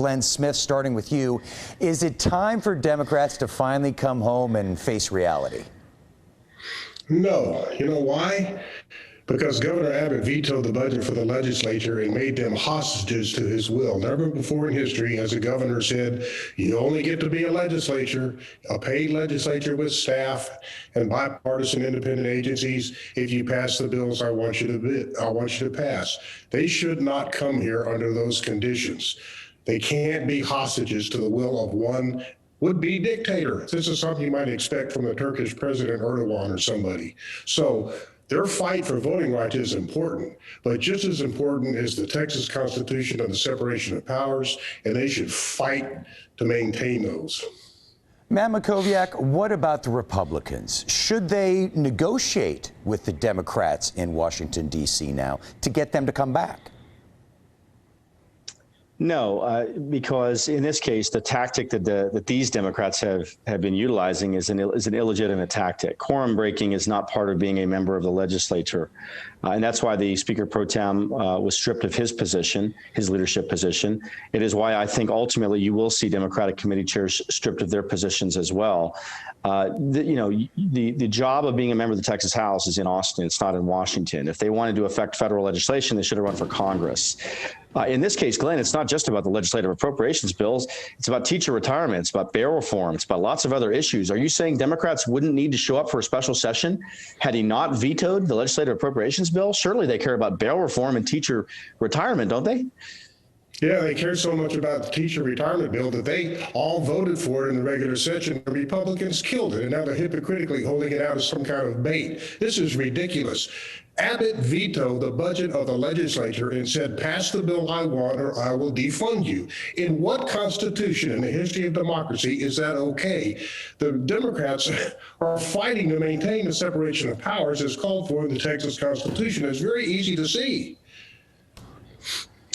Glenn Smith, starting with you. Is it time for Democrats to finally come home and face reality? No. You know why? Because Governor Abbott vetoed the budget for the legislature and made them hostages to his will. Never before in history has a governor said, you only get to be a legislature, a paid legislature with staff and bipartisan independent agencies, if you pass the bills I want you to pass. They should not come here under those conditions. They can't be hostages to the will of one would-be dictator. This is something you might expect from the Turkish President Erdogan or somebody. So their fight for voting rights is important, but just as important is the Texas Constitution and the separation of powers, and they should fight to maintain those. Matt Mackowiak, what about the Republicans? Should they negotiate with the Democrats in Washington, D.C. now to get them to come back? No, because in this case, the tactic that these Democrats have been utilizing is an illegitimate tactic. Quorum breaking is not part of being a member of the legislature. And that's why the Speaker Pro Tem was stripped of his position, his leadership position. It is why I think ultimately you will see Democratic committee chairs stripped of their positions as well. The job of being a member of the Texas House is in Austin. It's not in Washington. If they wanted to affect federal legislation, they should have run for Congress. In this case, Glenn, it's not just about the legislative appropriations bills. It's about teacher retirement. It's about bail reform. It's about lots of other issues. Are you saying Democrats wouldn't need to show up for a special session had he not vetoed the legislative appropriations bill? Surely they care about bail reform and teacher retirement, don't they? Yeah, they care so much about the teacher retirement bill that they all voted for it in the regular session. The Republicans killed it, and now they're hypocritically holding it out as some kind of bait. This is ridiculous. Abbott vetoed the budget of the legislature and said, pass the bill I want or I will defund you. In what constitution in the history of democracy is that okay? The Democrats are fighting to maintain the separation of powers as called for in the Texas Constitution. It's very easy to see.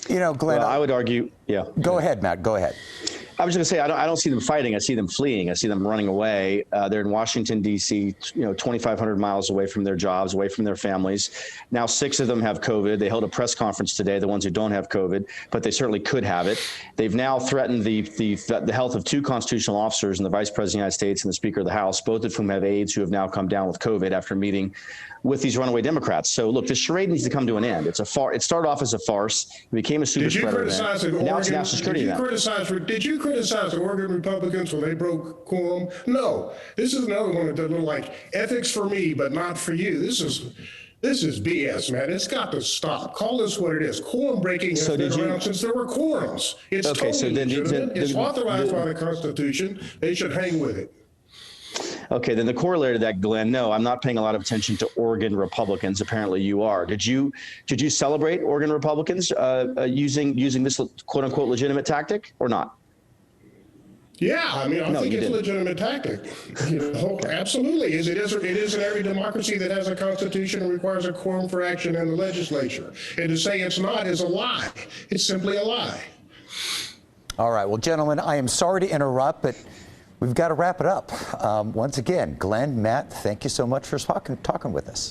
You know, Glenn, well, I would argue, yeah. Go ahead, Matt. Go ahead. I was going to say, I don't see them fighting. I see them fleeing. I see them running away. They're in Washington, D.C., 2,500 miles away from their jobs, away from their families. Now 6 of them have COVID. They held a press conference today, the ones who don't have COVID, but they certainly could have it. They've now threatened the health of 2 constitutional officers and the Vice President of the United States and the Speaker of the House, both of whom have aides who have now come down with COVID after meeting with these runaway Democrats. So look, this charade needs to come to an end. It started off as a farce. It became a super spreader event. Now it's a national security event. Did you criticize the Oregon Republicans when they broke quorum? No. This is another one that they're like, ethics for me, but not for you. This is BS, man. It's got to stop. Call this what it is. Quorum breaking has been around since there were quorums. It's okay, totally legitimate. It's authorized by the Constitution. They should hang with it. Okay, then the corollary to that, Glenn, no, I'm not paying a lot of attention to Oregon Republicans. Apparently you are. Did you celebrate Oregon Republicans using this quote unquote legitimate tactic or not? Yeah, I mean, I think it's a legitimate tactic. Absolutely. It is in every democracy that has a constitution and requires a quorum for action in the legislature. And to say it's not is a lie. It's simply a lie. All right. Well, gentlemen, I am sorry to interrupt, but we've got to wrap it up. Once again, Glenn, Matt, thank you so much for talking with us.